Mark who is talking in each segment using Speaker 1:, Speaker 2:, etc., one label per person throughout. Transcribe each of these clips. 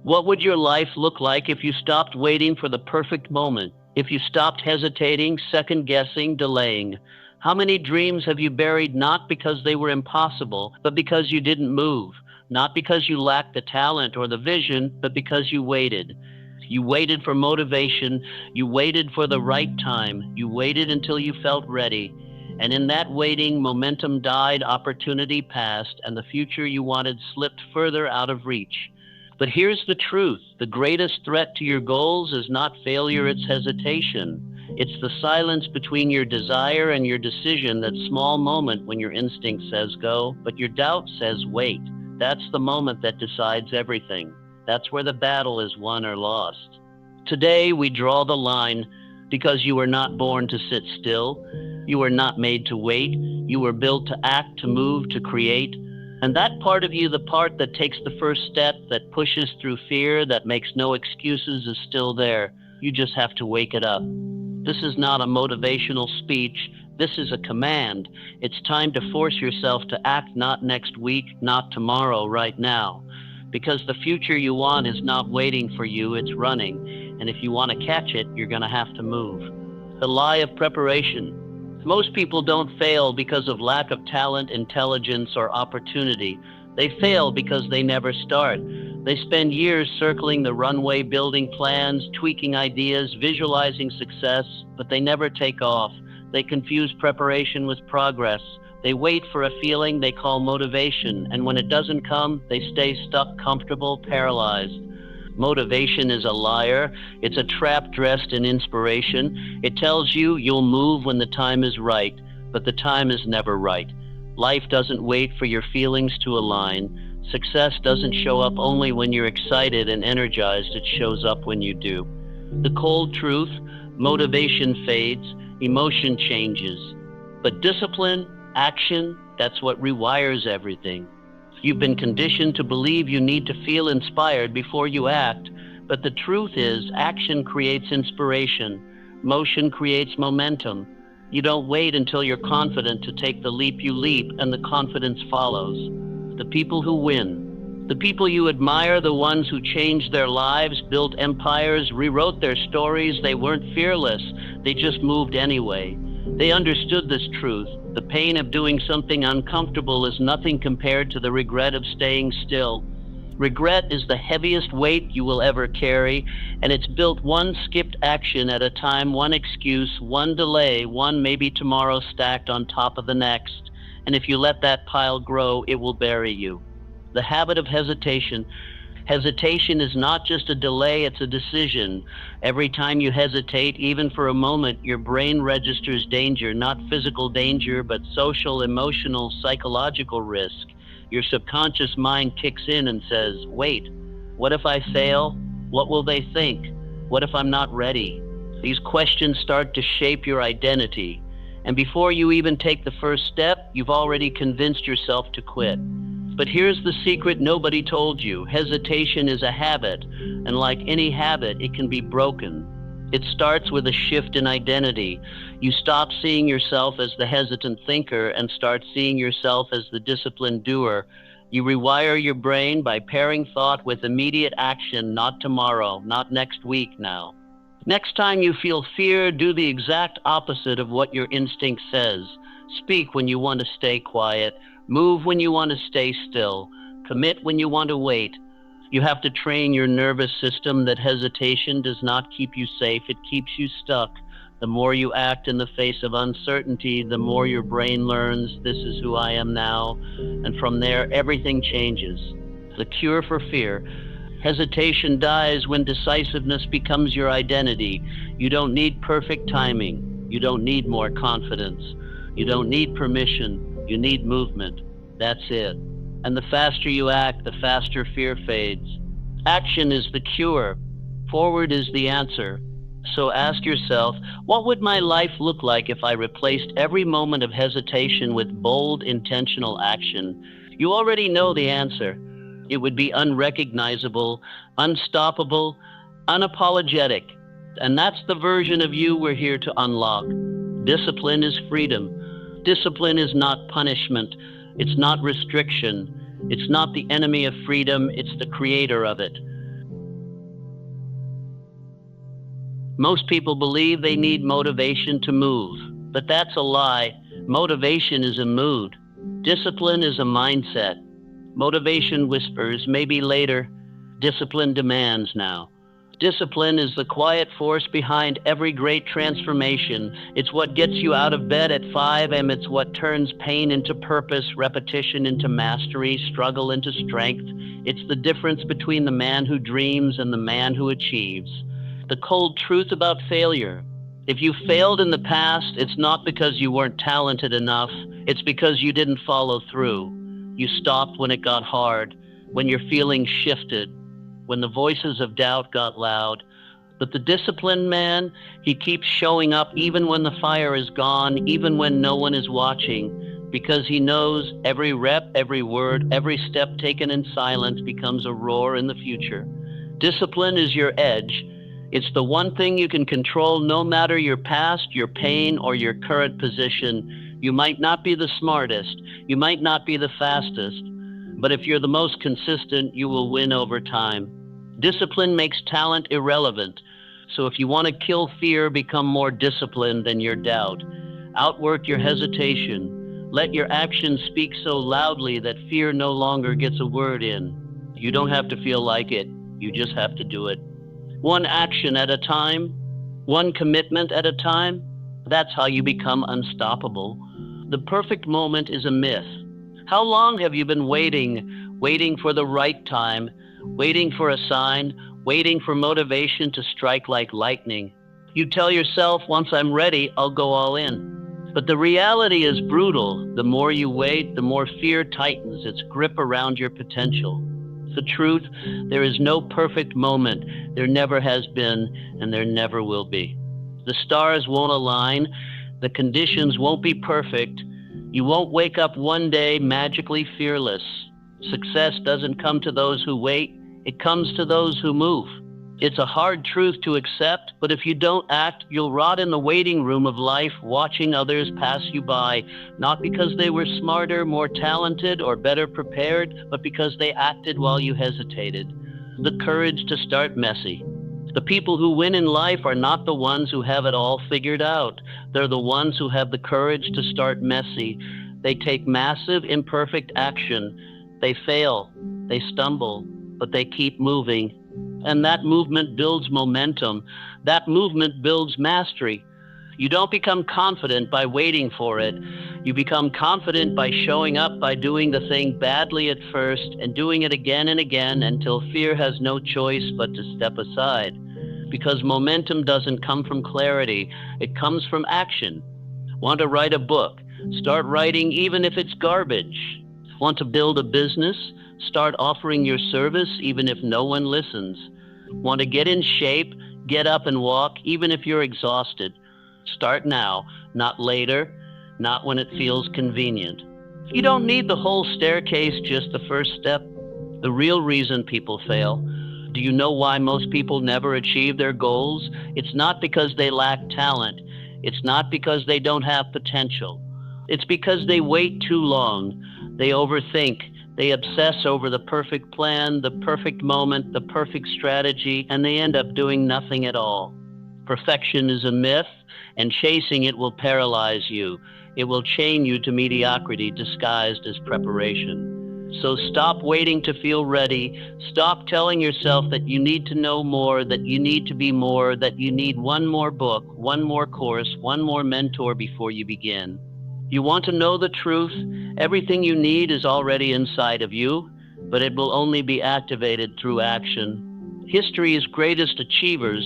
Speaker 1: What would your life look like if you stopped waiting for the perfect moment? If you stopped hesitating, second guessing, delaying? How many dreams have you buried not because they were impossible, but because you didn't move? Not because you lacked the talent or the vision, but because you waited. You waited for motivation. You waited for the right time. You waited until you felt ready. And in that waiting, momentum died, opportunity passed, and the future you wanted slipped further out of reach. But here's the truth. The greatest threat to your goals is not failure, it's hesitation. It's the silence between your desire and your decision, that small moment when your instinct says go, but your doubt says wait. That's the moment that decides everything. That's where the battle is won or lost. Today, we draw the line because you were not born to sit still. You were not made to wait. You were built to act, to move, to create. And that part of you, the part that takes the first step, that pushes through fear, that makes no excuses, is still there. You just have to wake it up. This is not a motivational speech. This is a command. It's time to force yourself to act, not next week, not tomorrow, right now. Because the future you want is not waiting for you, it's running. And if you want to catch it, you're going to have to move. The lie of preparation. Most people don't fail because of lack of talent, intelligence, or opportunity. They fail because they never start. They spend years circling the runway, building plans, tweaking ideas, visualizing success, but they never take off. They confuse preparation with progress. They wait for a feeling they call motivation, and when it doesn't come, they stay stuck, comfortable, paralyzed. Motivation is a liar. It's a trap dressed in inspiration. It tells you you'll move when the time is right, but the time is never right. Life doesn't wait for your feelings to align. Success doesn't show up only when you're excited and energized. It shows up when you do. The cold truth: motivation fades, emotion changes. But discipline, action, that's what rewires everything. You've been conditioned to believe you need to feel inspired before you act, but the truth is, action creates inspiration. Motion creates momentum. You don't wait until you're confident to take the leap. You leap, and the confidence follows. The people who win, the people you admire, the ones who changed their lives, built empires, rewrote their stories, they weren't fearless. They just moved anyway. They understood this truth. The pain of doing something uncomfortable is nothing compared to the regret of staying still. Regret is the heaviest weight you will ever carry, and it's built one skipped action at a time, one excuse, one delay, one maybe tomorrow stacked on top of the next. And if you let that pile grow, it will bury you. The habit of hesitation. Hesitation is not just a delay, it's a decision. Every time you hesitate, even for a moment, your brain registers danger, not physical danger, but social, emotional, psychological risk. Your subconscious mind kicks in and says, wait, what if I fail? What will they think? What if I'm not ready? These questions start to shape your identity. And before you even take the first step, you've already convinced yourself to quit. But here's the secret nobody told you. Hesitation is a habit, and like any habit, it can be broken. It starts with a shift in identity. You stop seeing yourself as the hesitant thinker and start seeing yourself as the disciplined doer. You rewire your brain by pairing thought with immediate action, not tomorrow, not next week now. Next time you feel fear, do the exact opposite of what your instinct says. Speak when you want to stay quiet. Move when you want to stay still. Commit when you want to wait. You have to train your nervous system that hesitation does not keep you safe, it keeps you stuck. The more you act in the face of uncertainty, the more your brain learns, this is who I am now. And from there, everything changes. The cure for fear. Hesitation dies when decisiveness becomes your identity. You don't need perfect timing. You don't need more confidence. You don't need permission. You need movement. That's it. And the faster you act, the faster fear fades. Action is the cure. Forward is the answer. So ask yourself, what would my life look like if I replaced every moment of hesitation with bold, intentional action? You already know the answer. It would be unrecognizable, unstoppable, unapologetic. And that's the version of you we're here to unlock. Discipline is freedom. Discipline is not punishment. It's not restriction. It's not the enemy of freedom. It's the creator of it. Most people believe they need motivation to move, but that's a lie. Motivation is a mood. Discipline is a mindset. Motivation whispers, maybe later. Discipline demands now. Discipline is the quiet force behind every great transformation. It's what gets you out of bed at 5 a.m. It's what turns pain into purpose, repetition into mastery, struggle into strength. It's the difference between the man who dreams and the man who achieves. The cold truth about failure. If you failed in the past, it's not because you weren't talented enough. It's because you didn't follow through. You stopped when it got hard, when your feelings shifted, when the voices of doubt got loud. But the disciplined man, he keeps showing up even when the fire is gone, even when no one is watching, because he knows every rep, every word, every step taken in silence becomes a roar in the future. Discipline is your edge. It's the one thing you can control no matter your past, your pain, or your current position. You might not be the smartest, you might not be the fastest, but if you're the most consistent, you will win over time. Discipline makes talent irrelevant. So if you want to kill fear, become more disciplined than your doubt. Outwork your hesitation. Let your actions speak so loudly that fear no longer gets a word in. You don't have to feel like it, you just have to do it. One action at a time, one commitment at a time. That's how you become unstoppable. The perfect moment is a myth. How long have you been waiting for the right time, waiting for a sign, waiting for motivation to strike like lightning? You tell yourself, once I'm ready, I'll go all in. But the reality is brutal. The more you wait, the more fear tightens its grip around your potential. The truth, there is no perfect moment. There never has been, and there never will be. The stars won't align. The conditions won't be perfect. You won't wake up one day magically fearless. Success doesn't come to those who wait. It comes to those who move. It's a hard truth to accept, but if you don't act, you'll rot in the waiting room of life, watching others pass you by, not because they were smarter, more talented, or better prepared, but because they acted while you hesitated. The courage to start messy. The people who win in life are not the ones who have it all figured out. They're the ones who have the courage to start messy. They take massive, imperfect action. They fail, they stumble, but they keep moving. And that movement builds momentum. That movement builds mastery. You don't become confident by waiting for it. You become confident by showing up, by doing the thing badly at first and doing it again and again until fear has no choice but to step aside. Because momentum doesn't come from clarity, it comes from action. Want to write a book? Start writing even if it's garbage. Want to build a business? Start offering your service even if no one listens. Want to get in shape? Get up and walk even if you're exhausted. Start now, not later, not when it feels convenient. You don't need the whole staircase, just the first step. The real reason people fail. Do you know why most people never achieve their goals? It's not because they lack talent. It's not because they don't have potential. It's because they wait too long. They overthink. They obsess over the perfect plan, the perfect moment, the perfect strategy, and they end up doing nothing at all. Perfection is a myth, and chasing it will paralyze you. It will chain you to mediocrity disguised as preparation. So stop waiting to feel ready. Stop telling yourself that you need to know more, that you need to be more, that you need one more book, one more course, one more mentor before you begin. You want to know the truth? Everything you need is already inside of you, but it will only be activated through action. History's greatest achievers.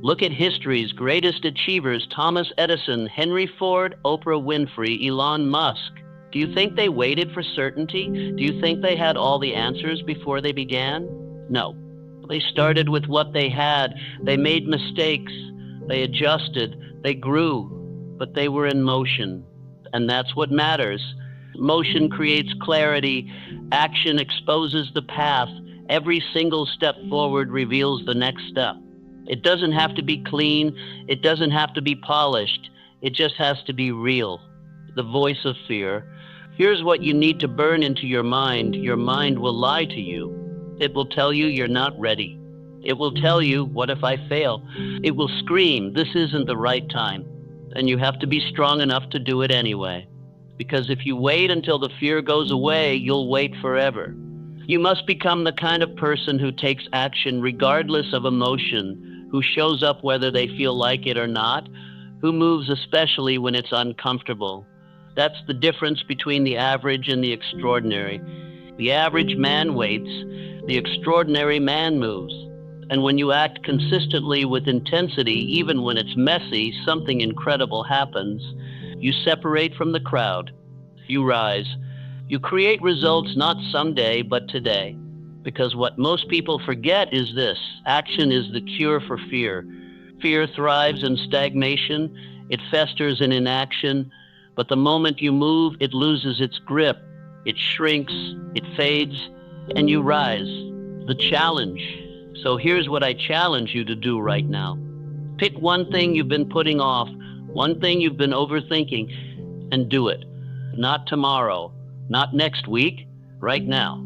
Speaker 1: Look at history's greatest achievers: Thomas Edison, Henry Ford, Oprah Winfrey, Elon Musk. Do you think they waited for certainty? Do you think they had all the answers before they began? No. They started with what they had. They made mistakes. They adjusted. They grew. But they were in motion. And that's what matters. Motion creates clarity. Action exposes the path. Every single step forward reveals the next step. It doesn't have to be clean. It doesn't have to be polished. It just has to be real. The voice of fear. Here's what you need to burn into your mind. Your mind will lie to you. It will tell you you're not ready. It will tell you, what if I fail? It will scream, this isn't the right time. And you have to be strong enough to do it anyway. Because if you wait until the fear goes away, you'll wait forever. You must become the kind of person who takes action regardless of emotion, who shows up whether they feel like it or not, who moves especially when it's uncomfortable. That's the difference between the average and the extraordinary. The average man waits, the extraordinary man moves. And when you act consistently with intensity, even when it's messy, something incredible happens. You separate from the crowd. You rise. You create results not someday, but today. Because what most people forget is this: action is the cure for fear. Fear thrives in stagnation, it festers in inaction, but the moment you move, it loses its grip, it shrinks, it fades, and you rise. The challenge. So here's what I challenge you to do right now. Pick one thing you've been putting off, one thing you've been overthinking, and do it. Not tomorrow, not next week, right now.